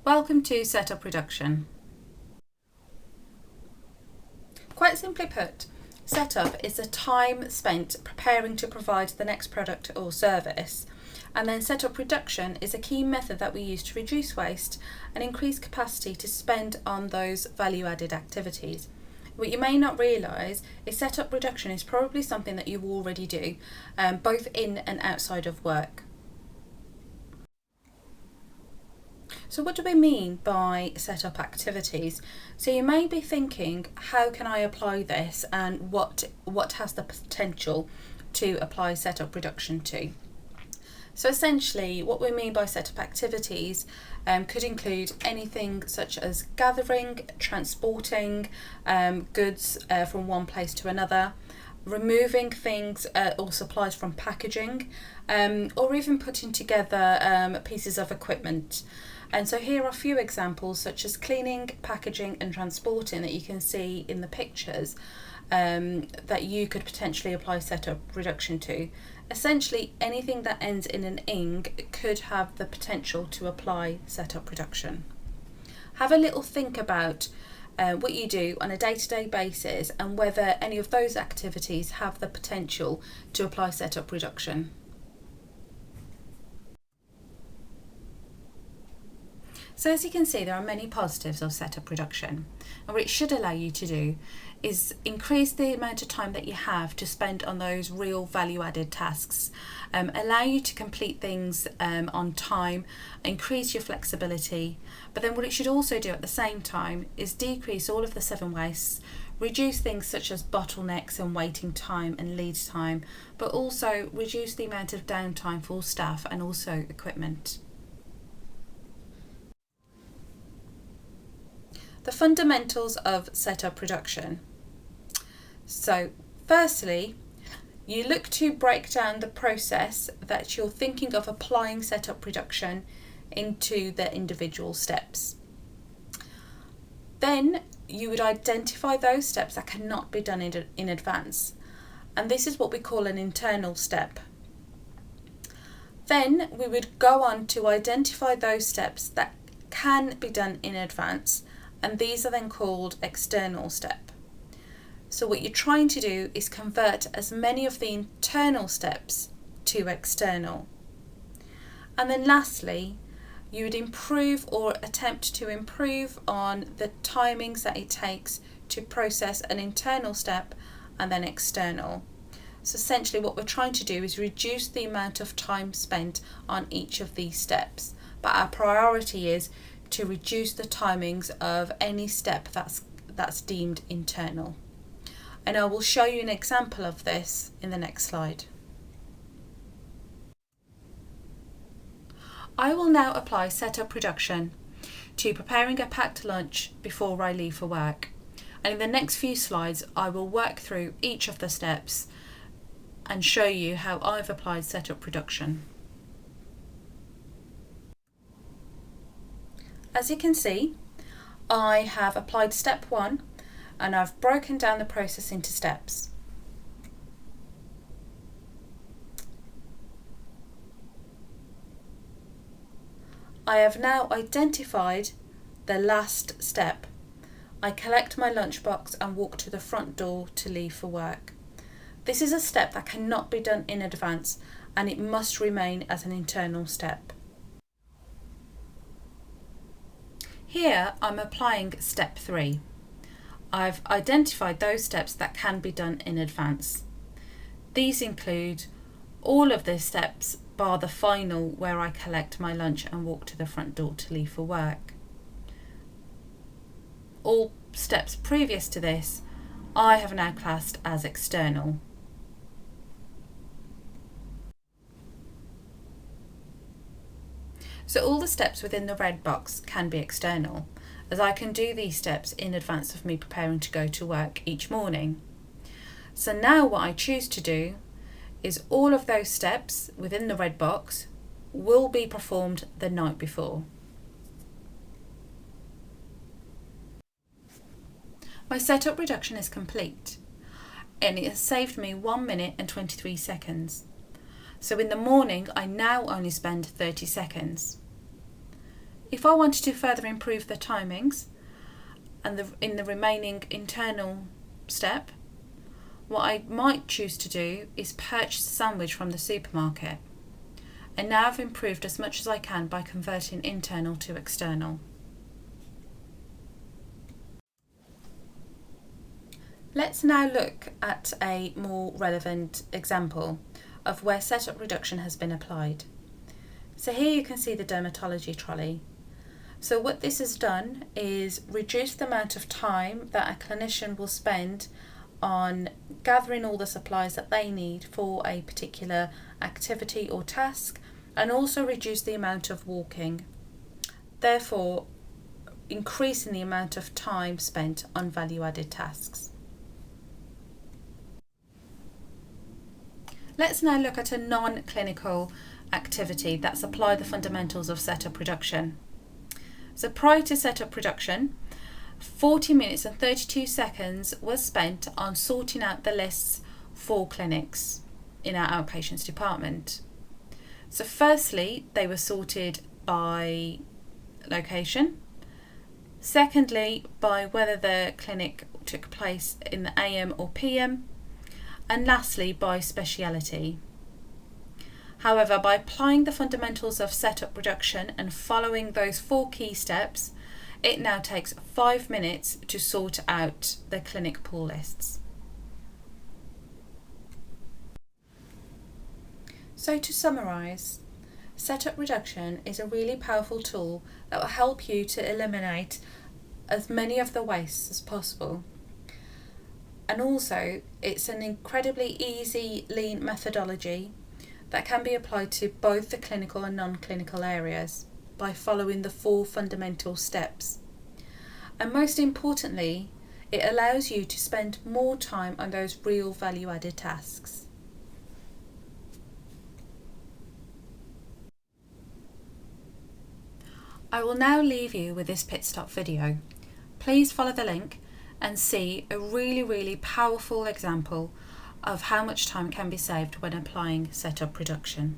Welcome to Setup Reduction. Quite simply put, setup is the time spent preparing to provide the next product or service, and then setup reduction is a key method that we use to reduce waste and increase capacity to spend on those value-added activities. What you may not realise is setup reduction is probably something that you already do, both in and outside of work. So what do we mean by setup activities? So you may be thinking, how can I apply this, and what has the potential to apply setup reduction to? So essentially what we mean by setup activities could include anything such as gathering, transporting goods from one place to another, removing things or supplies from packaging, or even putting together pieces of equipment. And so here are a few examples such as cleaning, packaging and transporting that you can see in the pictures that you could potentially apply setup reduction to. Essentially anything that ends in an ing could have the potential to apply setup reduction. Have a little think about what you do on a day-to-day basis and whether any of those activities have the potential to apply setup reduction. So as you can see, there are many positives of setup reduction, and what it should allow you to do is increase the amount of time that you have to spend on those real value-added tasks, allow you to complete things on time, increase your flexibility. But then what it should also do at the same time is decrease all of the 7 wastes, reduce things such as bottlenecks and waiting time and lead time, but also reduce the amount of downtime for staff and also equipment. The fundamentals of setup reduction. So firstly, you look to break down the process that you're thinking of applying setup reduction into the individual steps. Then you would identify those steps that cannot be done in advance, and this is what we call an internal step. Then we would go on to identify those steps that can be done in advance, and these are then called external step. So what you're trying to do is convert as many of the internal steps to external. And then lastly, you would improve or attempt to improve on the timings that it takes to process an internal step and then external. So essentially what we're trying to do is reduce the amount of time spent on each of these steps, but our priority is to reduce the timings of any step that's deemed internal. And I will show you an example of this in the next slide. I will now apply setup reduction to preparing a packed lunch before I leave for work. And in the next few slides, I will work through each of the steps and show you how I've applied setup reduction. As you can see, I have applied step 1 and I've broken down the process into steps. I have now identified the last step. I collect my lunchbox and walk to the front door to leave for work. This is a step that cannot be done in advance, and it must remain as an internal step. Here I'm applying step 3. I've identified those steps that can be done in advance. These include all of the steps bar the final where I collect my lunch and walk to the front door to leave for work. All steps previous to this I have now classed as external. So all the steps within the red box can be external, as I can do these steps in advance of me preparing to go to work each morning. So now what I choose to do is all of those steps within the red box will be performed the night before. My setup reduction is complete, and it has saved me 1 minute and 23 seconds. So in the morning, I now only spend 30 seconds. If I wanted to further improve the timings and in the remaining internal step, what I might choose to do is purchase a sandwich from the supermarket. And now I've improved as much as I can by converting internal to external. Let's now look at a more relevant example of where setup reduction has been applied. So here you can see the dermatology trolley. So what this has done is reduce the amount of time that a clinician will spend on gathering all the supplies that they need for a particular activity or task, and also reduce the amount of walking, therefore increasing the amount of time spent on value-added tasks. Let's now look at a non-clinical activity that's applied the fundamentals of setup reduction. So prior to setup reduction, 40 minutes and 32 seconds was spent on sorting out the lists for clinics in our outpatients department. So firstly, they were sorted by location. Secondly, by whether the clinic took place in the AM or PM. And lastly, by speciality. However, by applying the fundamentals of setup reduction and following those 4 key steps, it now takes 5 minutes to sort out the clinic pool lists. So to summarise, setup reduction is a really powerful tool that will help you to eliminate as many of the wastes as possible. And also, it's an incredibly easy, lean methodology that can be applied to both the clinical and non-clinical areas by following the 4 fundamental steps. And most importantly, it allows you to spend more time on those real value-added tasks. I will now leave you with this pit stop video. Please follow the link and see a really powerful example of how much time can be saved when applying setup reduction.